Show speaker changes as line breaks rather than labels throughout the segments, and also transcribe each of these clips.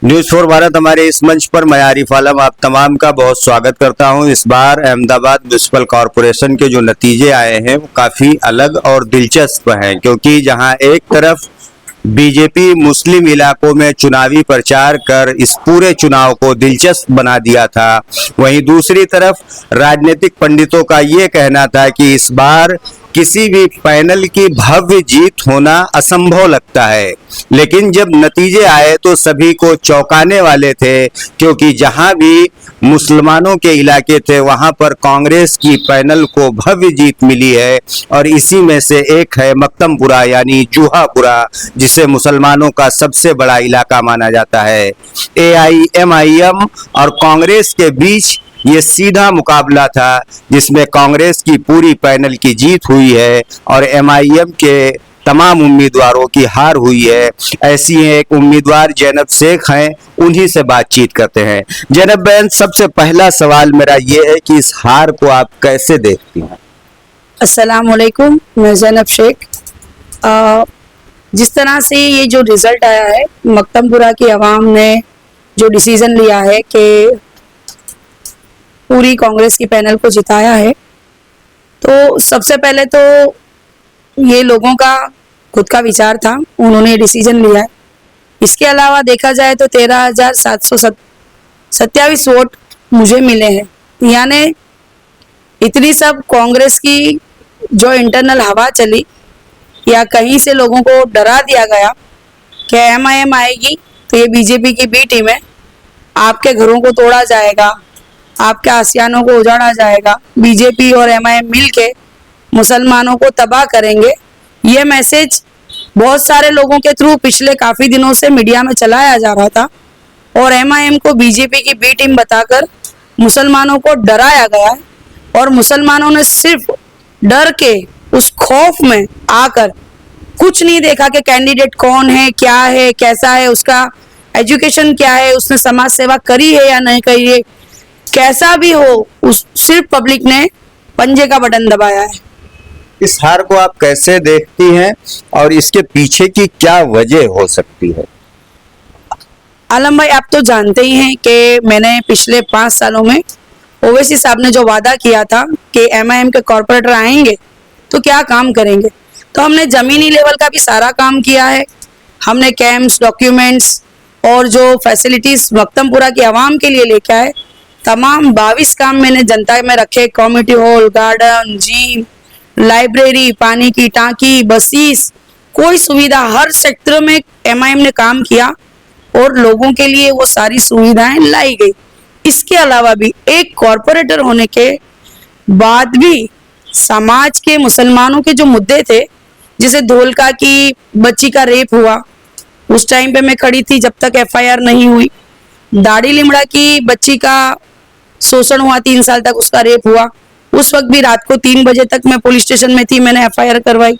News for Bharat हमारे इस मंच पर मैं आरिफ आलम आप तमाम का बहुत स्वागत करता हूं। इस बार अहमदाबाद म्युनिसिपल कॉरपोरेशन के जो नतीजे आए हैं वो काफ़ी अलग और दिलचस्प हैं, क्योंकि जहां एक तरफ बीजेपी मुस्लिम इलाकों में चुनावी प्रचार कर इस पूरे चुनाव को दिलचस्प बना दिया था, वहीं दूसरी तरफ राजनीतिक पंडितों का ये कहना था कि इस बार किसी भी पैनल की भव्य जीत होना असंभव लगता है। लेकिन जब नतीजे आए तो सभी को चौंकाने वाले थे, क्योंकि जहां भी मुसलमानों के इलाके थे वहां पर कांग्रेस की पैनल को भव्य जीत मिली है। और इसी में से एक है मक्तमपुरा यानी जूहापुरा, जिसे मुसलमानों का सबसे बड़ा इलाका माना जाता है। AIMIM और कांग्रेस के बीच ये सीधा मुकाबला था, जिसमें कांग्रेस की पूरी पैनल की जीत हुई है और MIM के तमाम उम्मीदवारों की हार हुई है। ऐसी एक उम्मीदवार जैनब शेख हैं, उन्हीं से बातचीत करते हैं। जैनब बहन, सबसे पहला सवाल मेरा ये है कि इस हार को आप कैसे देखती हैं?
अस्सलाम वालेकुम, मैं जैनब शेख। जिस तरह से ये जो रिजल्ट आया है, मक्तमपुरा की आवाम ने जो डिसीजन लिया है कि पूरी कांग्रेस की पैनल को जिताया है, तो सबसे पहले तो ये लोगों का खुद का विचार था, उन्होंने डिसीजन लिया है। इसके अलावा देखा जाए तो 13,727 वोट मुझे मिले हैं। यानी इतनी सब कांग्रेस की जो इंटरनल हवा चली या कहीं से लोगों को डरा दिया गया कि MIM आएगी तो ये बीजेपी की बी टीम है, आपके घरों को तोड़ा जाएगा, आपके आसियानों को उजाड़ा जाएगा, बीजेपी और MIM मिलके मुसलमानों को तबाह करेंगे। ये मैसेज बहुत सारे लोगों के थ्रू पिछले काफी दिनों से मीडिया में चलाया जा रहा था और MIM को बीजेपी की बी टीम बताकर मुसलमानों को डराया गया है। और मुसलमानों ने सिर्फ डर के उस खौफ में आकर कुछ नहीं देखा कि कैंडिडेट कौन है, क्या है, कैसा है, उसका एजुकेशन क्या है, उसने समाज सेवा करी है या नहीं करी है, कैसा भी हो, उस सिर्फ पब्लिक ने पंजे का बटन दबाया है।
इस हार को आप कैसे देखती हैं और इसके पीछे की क्या वजह हो सकती है?
आलम भाई, आप तो जानते ही हैं कि मैंने पिछले 5 सालों में ओवैसी साहब ने जो वादा किया था कि MIM के कॉर्पोरेटर आएंगे तो क्या काम करेंगे, तो हमने जमीनी लेवल का भी सारा काम किया है। हमने कैंप्स, डॉक्यूमेंट्स और जो फैसिलिटीज मक्तमपुरा की आवाम के लिए लेके आए, तमाम 22 काम मैंने जनता में रखे। Community hall, garden, gym, library, पानी की टांकी, बसीस, कोई सुविधा हर सेक्टर में MIM ने काम किया और लोगों के लिए वो सारी सुविधाएं लाई गई। इसके अलावा भी एक कॉर्पोरेटर होने के बाद भी समाज के मुसलमानों के जो मुद्दे थे, जैसे धोलका की बच्ची का रेप हुआ, उस टाइम पे मैं खड़ी थी जब तक FIR नहीं हुई। दाढ़ी लिमड़ा की बच्ची का शोषण हुआ, 3 साल तक उसका रेप हुआ, उस वक्त भी रात को 3 बजे तक मैं पुलिस स्टेशन में थी, मैंने FIR करवाई।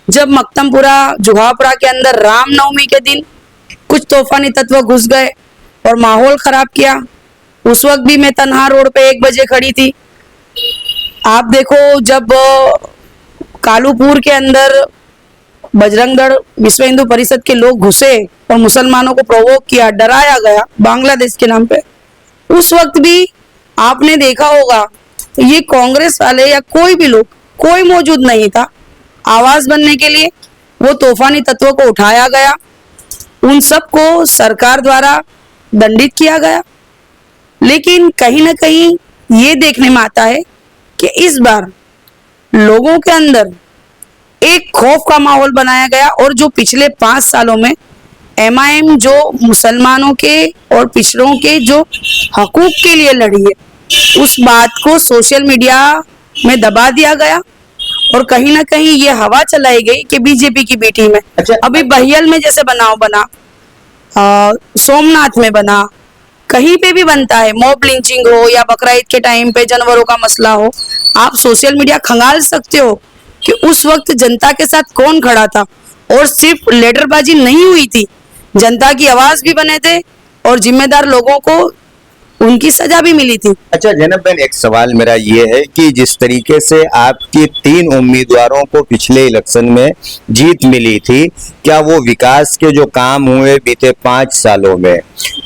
जब मक्तमपुरा जुहापुरा के अंदर रामनवमी के दिन कुछ तूफानी तत्व घुस गए और माहौल खराब किया, उस वक्त भी मैं तन्हा रोड पे 1 बजे खड़ी थी। आप देखो, जब कालूपुर के अंदर बजरंग दल, विश्व हिंदू परिषद के लोग घुसे और मुसलमानों को प्रोवोक किया, डराया गया बांग्लादेश के नाम पे, उस वक्त भी आपने देखा होगा ये कांग्रेस वाले या कोई भी लोग, कोई मौजूद नहीं था आवाज बनने के लिए। वो तूफानी तत्वों को उठाया गया, उन सबको सरकार द्वारा दंडित किया गया। लेकिन कहीं ना कहीं ये देखने में आता है कि इस बार लोगों के अंदर एक खौफ का माहौल बनाया गया और जो पिछले 5 सालों में MIM जो मुसलमानों के और पिछड़ों के जो हकूक के लिए लड़ी है, उस बात को सोशल मीडिया में दबा दिया गया और कहीं ना कहीं ये हवा चलाई गई कि बीजेपी की बी टीम है।
अच्छा,
अभी बहियल में जैसे बनाव बना, सोमनाथ में बना, कहीं पे भी बनता है, मॉब लिंचिंग हो या बकरा ईद के टाइम पे जानवरों का मसला हो, आप सोशल मीडिया खंगाल सकते हो कि उस वक्त जनता के साथ कौन खड़ा था। और सिर्फ लेटरबाजी नहीं हुई थी, जनता की आवाज भी बने थे और जिम्मेदार लोगों को उनकी सजा भी मिली थी।
अच्छा जैनब बहन, एक सवाल मेरा ये है कि जिस तरीके से आपकी 3 उम्मीदवारों को पिछले इलेक्शन में जीत मिली थी, क्या वो विकास के जो काम हुए बीते 5 सालों में,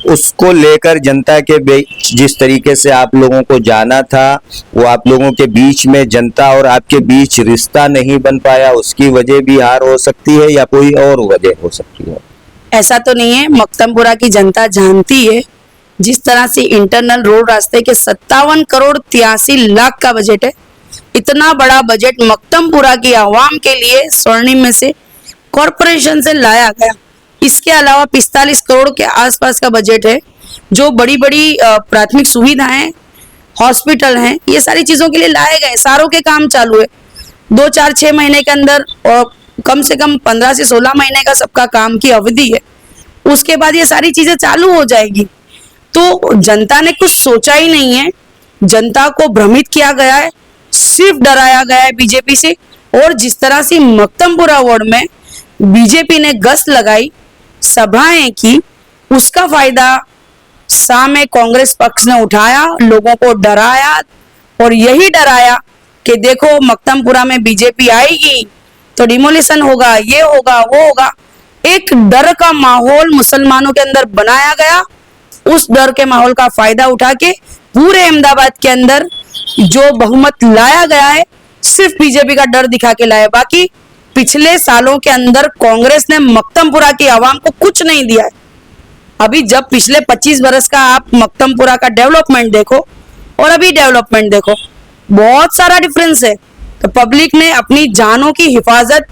उसको लेकर जनता के बीच जिस तरीके से आप लोगों को जाना था, वो आप लोगों के बीच में जनता और आपके बीच रिश्ता नहीं बन पाया, उसकी वजह भी हार हो सकती है या कोई और वजह हो सकती है?
ऐसा तो नहीं है, मक्तमपुरा की जनता जानती है जिस तरह से इंटरनल रोड रास्ते के 57 करोड़ 83 लाख का बजट है। इतना बड़ा बजट मक्तमपुरा की आवाम के लिए स्वर्णिम में से कॉरपोरेशन से लाया गया। इसके अलावा 45 करोड़ के आसपास का बजट है जो बड़ी बड़ी प्राथमिक सुविधाएं, हॉस्पिटल हैं, ये सारी चीजों के लिए लाए गए। सारों के काम चालू है 2, 4, 6 महीने के अंदर, और कम से कम 15 से 16 महीने का सबका काम की अवधि है। उसके बाद ये सारी चीजें चालू हो जाएगी। तो जनता ने कुछ सोचा ही नहीं है, जनता को भ्रमित किया गया है, सिर्फ डराया गया है बीजेपी से। और जिस तरह से मक्तमपुरा वार्ड में बीजेपी ने गश्त लगाई, सभाएं की, उसका फायदा सामने कांग्रेस पक्ष ने उठाया, लोगों को डराया और यही डराया कि देखो मक्तमपुरा में बीजेपी आएगी तो डिमोलिशन होगा, ये होगा, वो होगा। एक डर का माहौल मुसलमानों के अंदर बनाया गया। उस डर के माहौल का फायदा उठा के पूरे अहमदाबाद के अंदर जो बहुमत लाया गया है, सिर्फ बीजेपी का डर दिखा के लाया। बाकी पिछले सालों के अंदर कांग्रेस ने मक्तमपुरा की आवाम को कुछ नहीं दिया है। अभी जब पिछले 25 बरस का आप मक्तमपुरा का डेवलपमेंट देखो और अभी डेवलपमेंट देखो, बहुत सारा डिफरेंस है। तो पब्लिक ने अपनी जानों की हिफाजत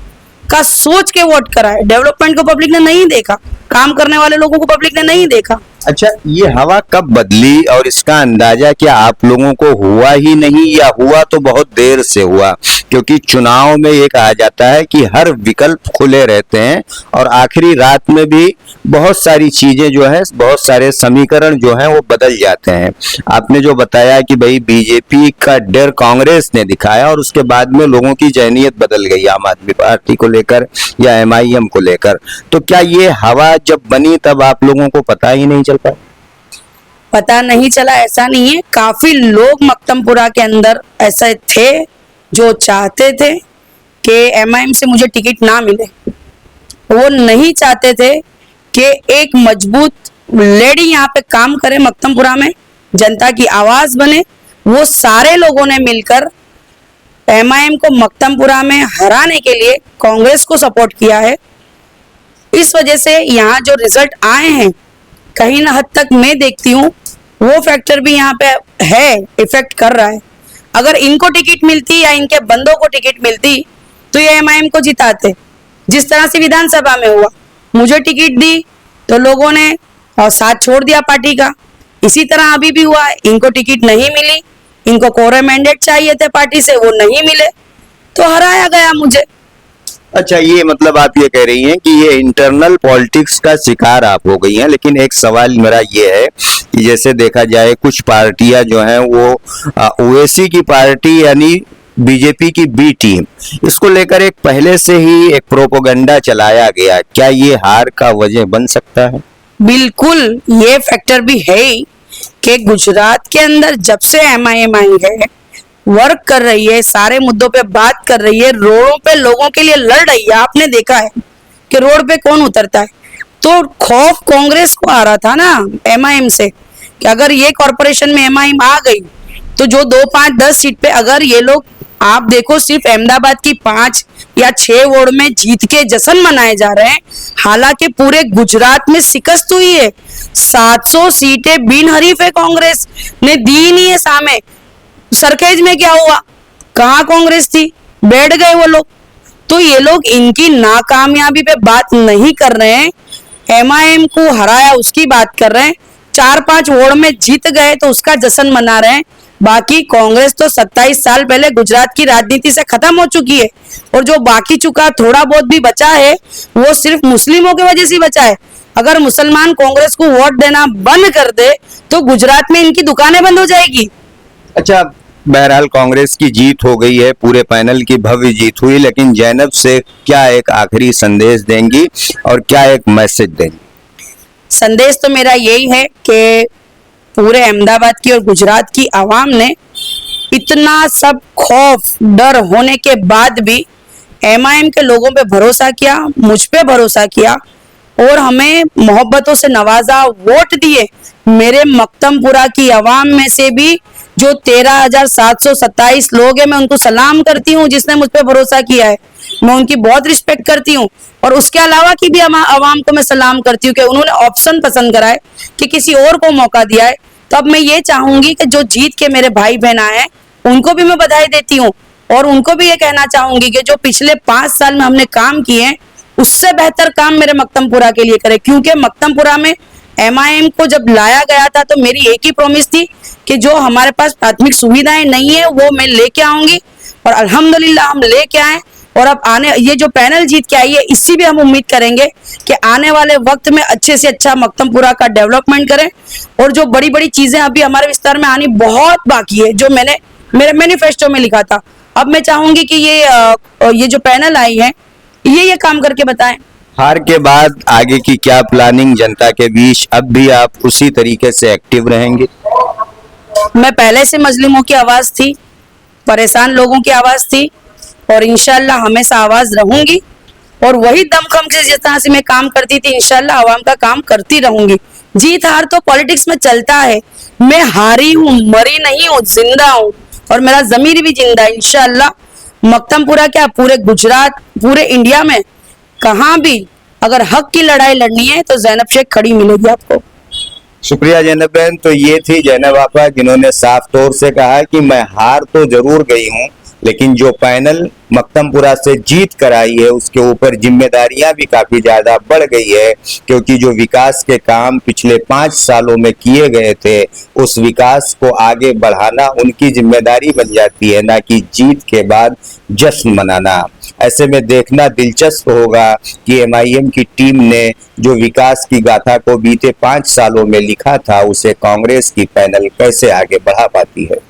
का सोच के वोट करा है। डेवलपमेंट को पब्लिक ने नहीं देखा, काम करने वाले लोगों को पब्लिक ने नहीं देखा।
अच्छा, ये हवा कब बदली और इसका अंदाजा क्या आप लोगों को हुआ ही नहीं या हुआ तो बहुत देर से हुआ? क्योंकि चुनाव में ये कहा जाता है कि हर विकल्प खुले रहते हैं और आखिरी रात में भी बहुत सारी चीजें जो है, बहुत सारे समीकरण जो हैं वो बदल जाते हैं। आपने जो बताया कि भाई बीजेपी का डर कांग्रेस ने दिखाया और उसके बाद में लोगों की जहनीत बदल गई आम आदमी पार्टी को लेकर या एमआईएम को लेकर, तो क्या ये हवा जब बनी तब आप लोगों को पता ही नहीं चल पाया?
पता नहीं चला ऐसा नहीं है, काफी लोग मक्तमपुरा के अंदर ऐसे थे जो चाहते थे कि एमआईएम से मुझे टिकट ना मिले। वो नहीं चाहते थे कि एक मजबूत लेडी यहाँ पे काम करे, मक्तमपुरा में जनता की आवाज बने। वो सारे लोगों ने मिलकर एमआईएम को मक्तमपुरा में हराने के लिए कांग्रेस को सपोर्ट किया है। इस वजह से यहाँ जो रिजल्ट आए हैं, कहीं ना हद तक मैं देखती हूँ वो फैक्टर भी यहाँ पे है, इफेक्ट कर रहा है। अगर इनको टिकट मिलती या इनके बंदों को टिकट मिलती तो ये एमआईएम को जिताते। जिस तरह से विधानसभा में हुआ, मुझे टिकट दी तो लोगों ने और साथ छोड़ दिया पार्टी का। इसी तरह अभी भी हुआ, इनको टिकट नहीं मिली, इनको कोर मैंडेट चाहिए थे पार्टी से, वो नहीं मिले तो हराया गया मुझे।
अच्छा, ये मतलब आप ये कह रही हैं कि ये इंटरनल पॉलिटिक्स का शिकार आप हो गई हैं। लेकिन एक सवाल मेरा ये है कि जैसे देखा जाए कुछ पार्टियां जो हैं वो ओवैसी की पार्टी यानी बीजेपी की बी टीम, इसको लेकर एक पहले से ही एक प्रोपेगेंडा चलाया गया, क्या ये हार का वजह बन सकता है?
बिल्कुल, ये फैक्टर भी है ही कि गुजरात के अंदर जब से एमआईएम आई है, वर्क कर रही है, सारे मुद्दों पे बात कर रही है, रोडों पे लोगों के लिए लड़ रही है। आपने देखा है कि रोड पे कौन उतरता है। तो खौफ कांग्रेस को आ रहा था ना एमआईएम से कि अगर ये कॉरपोरेशन में एमआईएम आ गई तो जो 2, 5, 10 सीट पे अगर ये लोग, आप देखो सिर्फ अहमदाबाद की 5 या 6 वार्ड में जीत के जश्न मनाए जा रहे हैं, हालांकि पूरे गुजरात में शिकस्त हुई है। 700 सीटें बिन हरीफ है, कांग्रेस ने दी नहीं है। सामने सरखेज में क्या हुआ, कहाँ कांग्रेस थी, बैठ गए वो लोग। तो ये लोग इनकी नाकामयाबी पे बात नहीं कर रहे हैं, एमआईएम को हराया उसकी बात कर रहे हैं। 4-5 वार्ड में जीत गए तो उसका जश्न मना रहे हैं। बाकी कांग्रेस तो 27 साल पहले गुजरात की राजनीति से खत्म हो चुकी है और जो बाकी चुका थोड़ा बहुत भी बचा है वो सिर्फ मुस्लिमों की वजह से बचा है। अगर मुसलमान कांग्रेस को वोट देना बंद कर दे तो गुजरात में इनकी दुकानें बंद हो जाएगी।
अच्छा, बहरहाल कांग्रेस की जीत हो गई है, पूरे पैनल की भव्य जीत हुई, लेकिन जैनब से क्या एक आखिरी संदेश देंगी और क्या एक मैसेज देंगी?
संदेश तो मेरा यही है कि पूरे अहमदाबाद की और गुजरात की आवाम ने इतना सब खौफ डर होने के बाद भी एमआईएम के लोगों पे भरोसा किया, मुझ पे भरोसा किया और हमें मोहब्बतों से नवाजा, वोट दिए। मेरे मक्तमपुरा की आवाम में से भी जो 13,727 लोग हैं, मैं उनको सलाम करती हूँ जिसने मुझ पे भरोसा किया है। मैं उनकी बहुत रिस्पेक्ट करती हूँ और उसके अलावा की भी आवाम को मैं सलाम करती हूँ कि उन्होंने ऑप्शन पसंद करा है कि किसी और को मौका दिया है। तो अब मैं ये चाहूंगी कि जो जीत के मेरे भाई बहन आए हैं उनको भी मैं बधाई देती हूँ और उनको भी ये कहना चाहूंगी कि जो पिछले 5 साल में हमने काम किए हैं उससे बेहतर काम मेरे मक्तमपुरा के लिए करे, क्योंकि मक्तमपुरा में एमआईएम को जब लाया गया था तो मेरी एक ही प्रॉमिस थी कि जो हमारे पास प्राथमिक सुविधाएं नहीं है वो मैं लेके आऊंगी और अल्हम्दुलिल्लाह हम लेके आए। और अब आने ये जो पैनल जीत के आई है इससी भी हम उम्मीद करेंगे कि आने वाले वक्त में अच्छे से अच्छा मक्तमपुरा का डेवलपमेंट करें। और जो बड़ी बड़ी चीजें अभी हमारे विस्तार में आनी बहुत बाकी है, जो मैंने मेरे मैनिफेस्टो में लिखा था, अब मैं चाहूंगी कि ये जो पैनल आई है ये काम करके बताएं।
हार के बाद आगे की क्या प्लानिंग जनता के बीच? अब भी आप उसी तरीके से एक्टिव रहेंगे?
मैं पहले से मजलूमों की आवाज थी, परेशान लोगों की आवाज थी और इंशाल्लाह हमेशा आवाज रहूंगी और वही दमखम से जिस तरह से मैं काम करती थी इंशाल्लाह आवाम का काम करती रहूंगी। जीत हार तो पॉलिटिक्स में चलता है, मैं हारी हूँ, मरी नहीं हूँ, जिंदा हूँ और मेरा जमीर भी जिंदा है। इंशाल्लाह मक्तमपुरा क्या पूरे गुजरात, पूरे इंडिया में कहाँ भी अगर हक की लड़ाई लड़नी है तो जैनब शेख खड़ी मिलेगी आपको।
शुक्रिया जैनब बहन। तो ये थी जैनब आपा जिन्होंने साफ तौर से कहा कि मैं हार तो जरूर गई हूँ लेकिन जो पैनल मक्तमपुरा से जीत कर आई है उसके ऊपर जिम्मेदारियां भी काफी ज्यादा बढ़ गई है, क्योंकि जो विकास के काम पिछले 5 सालों में किए गए थे उस विकास को आगे बढ़ाना उनकी जिम्मेदारी बन जाती है, ना कि जीत के बाद जश्न मनाना। ऐसे में देखना दिलचस्प होगा कि एमआईएम की टीम ने जो विकास की गाथा को बीते 5 सालों में लिखा था उसे कांग्रेस की पैनल कैसे आगे बढ़ा पाती है।